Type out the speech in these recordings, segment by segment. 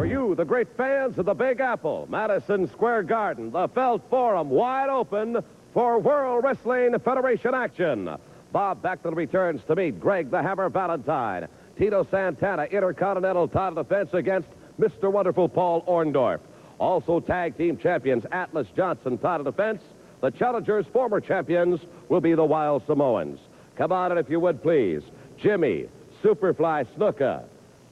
For you, the great fans of the Big Apple, Madison Square Garden, the Felt Forum, wide open for World Wrestling Federation action. Bob Backlund returns to meet Greg the Hammer Valentine. Tito Santana, Intercontinental title defense against Mr. Wonderful Paul Orndorff. Also tag team champions Atlas Johnson title defense. The challengers, former champions, will be the Wild Samoans. Come on, and if you would, please. Jimmy, Superfly Snuka,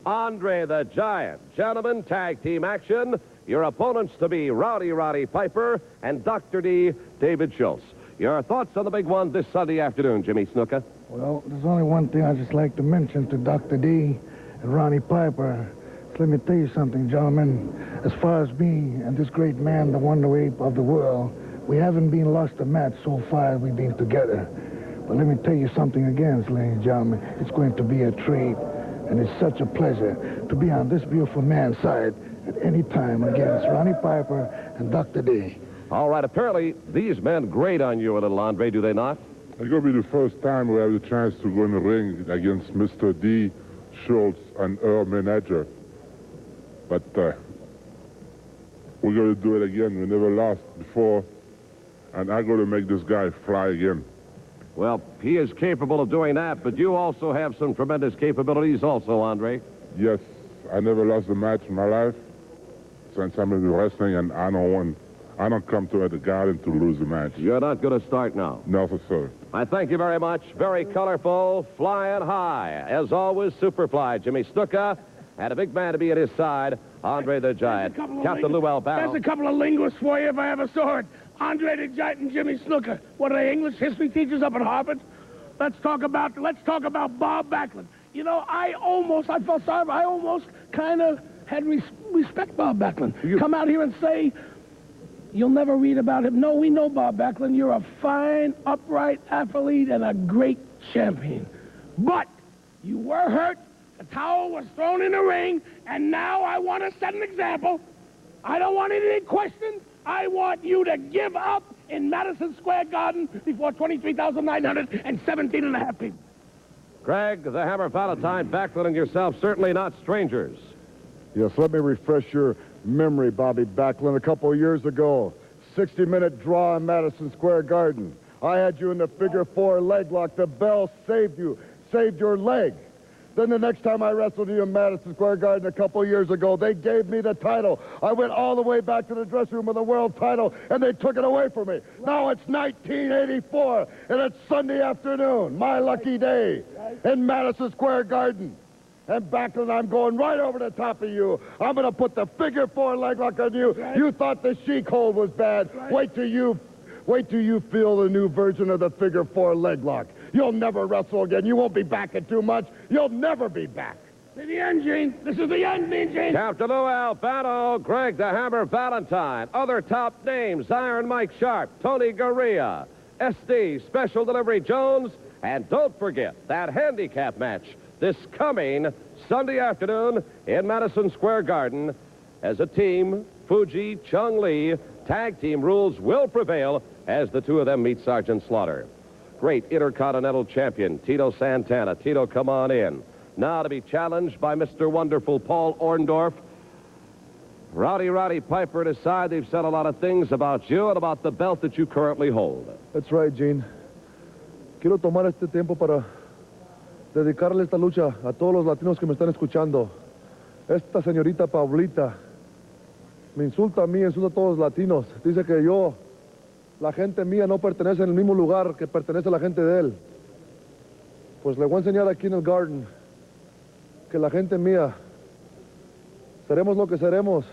Andre the Giant. Gentlemen, tag team action. Your opponents to be Rowdy Roddy Piper and Dr. D, David Schultz. Your thoughts on the big one this Sunday afternoon, Jimmy Snuka? Well, there's only one thing I'd just like to mention to Dr. D and Roddy Piper. So let me tell you something, gentlemen. As far as me and this great man, the Wonder Ape of the world, we haven't been lost a match so far as we've been together. But let me tell you something again, ladies and gentlemen. It's going to be a treat, and it's such a pleasure to be on this beautiful man's side at any time against Roddy Piper and Dr. D. All right, apparently these men grate on you a little, Andre, do they not? It's going to be the first time we have the chance to go in the ring against Mr. D, Schultz, and her manager. But we're going to do it again. We never lost before, and I'm going to make this guy fly again. Well, he is capable of doing that, but you also have some tremendous capabilities also, Andre. Yes, I never lost a match in my life since I'm in wrestling, and I don't come to the Garden to lose a match. You're not going to start now. No, for sure. I thank you very much. Very colorful, flying high. As always, Superfly, Jimmy Snuka, and a big man to be at his side, Andre the Giant. Captain Lou Albano. There's a couple of linguists for you if I ever saw it. Andre the Giant and Jimmy Snuka. What are they, English history teachers up at Harvard? Let's talk about Bob Backlund. You know, I felt sorry, but I almost kind of had respect Bob Backlund. Come out here and say, you'll never read about him. No, we know Bob Backlund. You're a fine, upright athlete and a great champion. But you were hurt. The towel was thrown in the ring, and now I want to set an example. I don't want anything questioned. I want you to give up in Madison Square Garden before 23,917 and a half people. Greg, the Hammer Valentine, Backlund, and yourself, certainly not strangers. Yes, let me refresh your memory, Bobby Backlund. A couple of years ago, 60-minute draw in Madison Square Garden. I had you in the figure four leg lock. The bell saved you, saved your leg. Then the next time I wrestled you in Madison Square Garden a couple of years ago, they gave me the title. I went all the way back to the dressing room with the world title, and they took it away from me. Right. Now it's 1984, and it's Sunday afternoon, my lucky day, in Madison Square Garden. And Backlund, I'm going right over the top of you. I'm going to put the figure four leg lock on you. Right. You thought the Sheik hold was bad. Right. Wait till you feel the new version of the figure four leg lock. You'll never wrestle again. You won't be back in 2 months. You'll never be back. To the end, Gene. This is the end, Gene. Captain Lou Albano, Greg the Hammer Valentine. Other top names, Iron Mike Sharp, Tony Gurria, SD, Special Delivery Jones, and don't forget that handicap match this coming Sunday afternoon in Madison Square Garden. As a team, Fuji, Chung Lee, tag team rules will prevail as the two of them meet Sergeant Slaughter. Great Intercontinental Champion, Tito Santana. Tito, come on in. Now to be challenged by Mr. Wonderful Paul Orndorff. Rowdy Roddy Piper at his side. They've said a lot of things about you and about the belt that you currently hold. That's right, Gene. Quiero tomar este tiempo para dedicarle esta lucha a todos los latinos que me están escuchando. Esta señorita Paulita me insulta a mí, insulta a todos los latinos. Dice que yo, la gente mía, no pertenece en el mismo lugar que pertenece la gente de él. Pues le voy a enseñar aquí en el Garden que la gente mía, seremos lo que seremos,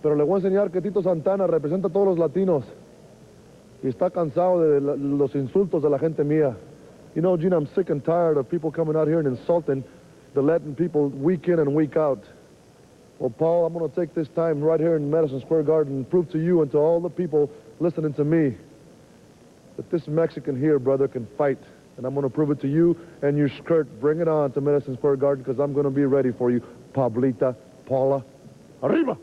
pero le voy a enseñar que Tito Santana representa a todos los latinos y está cansado de los insultos de la gente mía. You know, Gene, I'm sick and tired of people coming out here and insulting the Latin people week in and week out. Well, Paul, I'm going to take this time right here in Madison Square Garden and prove to you and to all the people listening to me that this Mexican here, brother, can fight. And I'm going to prove it to you and your skirt. Bring it on to Madison Square Garden because I'm going to be ready for you. Pablita, Paula, arriba!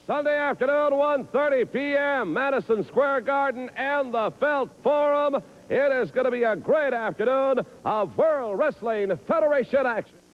Sunday afternoon, 1:30 p.m., Madison Square Garden and the Felt Forum. It is going to be a great afternoon of World Wrestling Federation action.